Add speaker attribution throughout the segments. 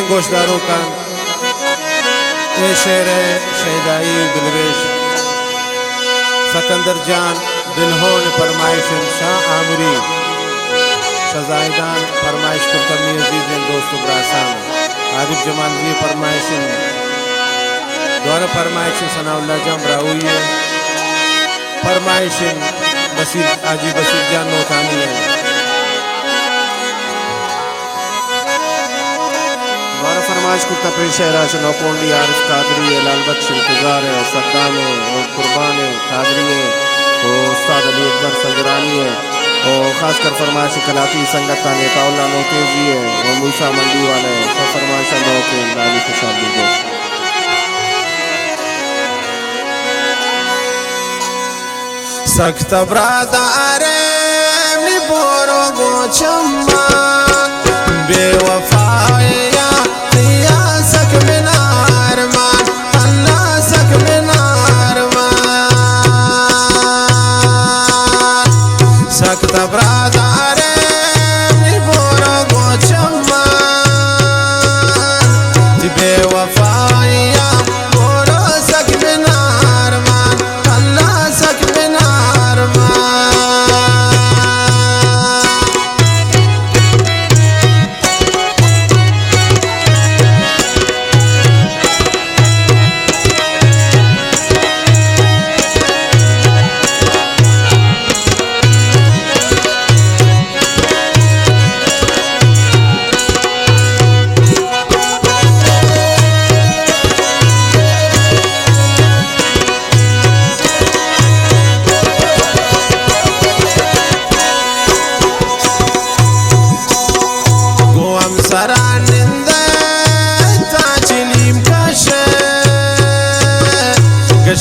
Speaker 1: अजीजें गोशदारों का ये शेर है शहदाई दिलवेश सकंदर जान दिनहों ने फरमाइश शाह आमरी शजाइदान फरमाइश कुर्तमी अजीजें दोस्तों ब्रासान आरिफ जमाल जी फरमाइश द्वारा फरमाइश सनाउल्ला जम राहुई फरमाइश बसीर आजी बसीर जान नौतानी है द्वारा फरमाइश कुर्ता पेश है राशन नौकोंडी आरिफ कादरी है लाल बख्श इंतजार है सद्दाम है और कुर्बान है कादरी है और उस्ताद अली अकबर संजरानी है और खासकर फरमाइश कलाती संगत ने पाउला नौतेजी है और मूसा मंडी वाले है फरमाइश नौ के लाली खुशाबी दोस्त सख्त ब्रादारे बोरो गोचम्मा बेवफाया या सक मिनार मान अल्लाह सक मिनार मान सख्त ब्रादारे बोरो गोचम्मा बेवफाया बोरो सक मिनार मान अल्लाह सक मिनार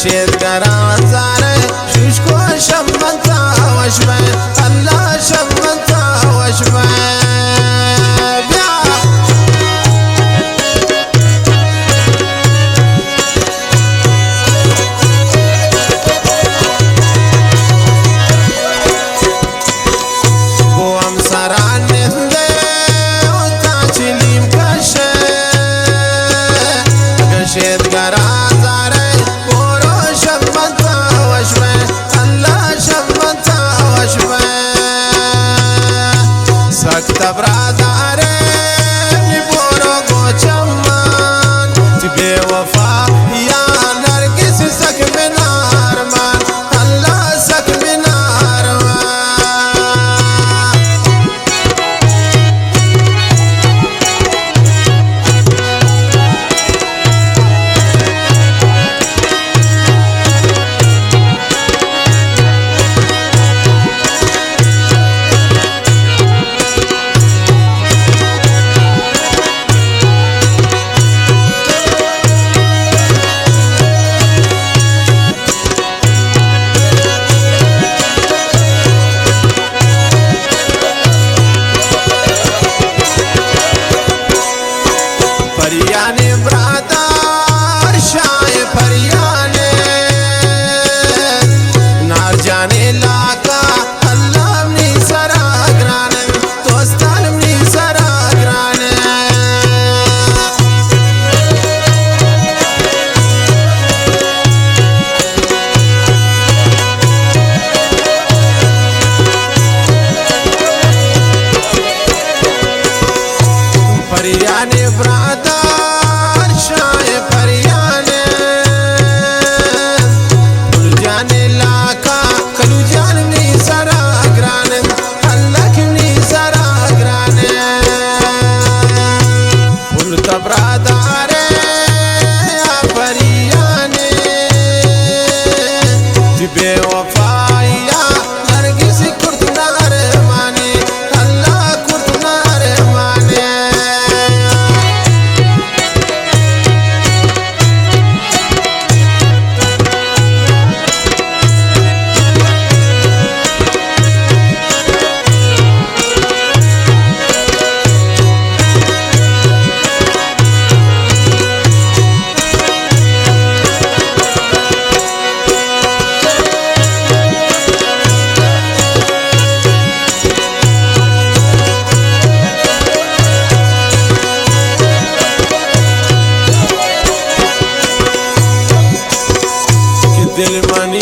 Speaker 1: शेर करार शुष्को शम्मता वशमे अल्लाह शम्मता वशमे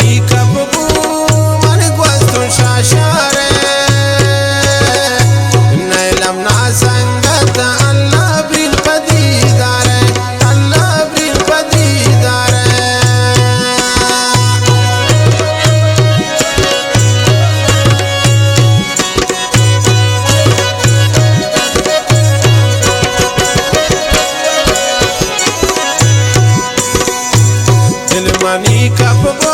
Speaker 1: Mani kapubu mani gwastu shashare Nailam na sangata Allah bil padidare Allah bil padidare Mani kapubu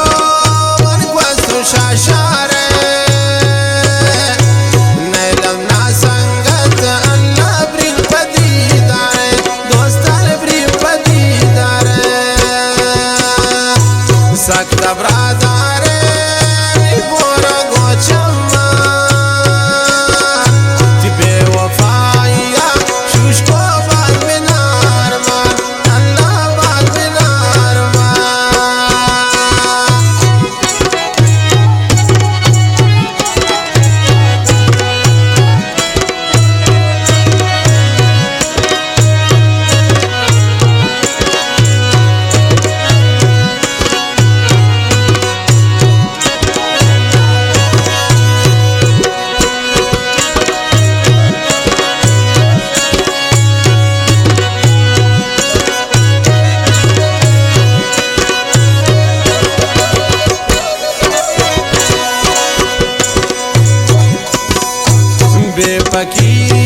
Speaker 1: mani gwastu shashare Nailam na sangata Allah bil padidare Dostane bil padidare Sakta bradare Bora gochama Tibe wafaya Shushko bad binarma Allah bad binarma Fakir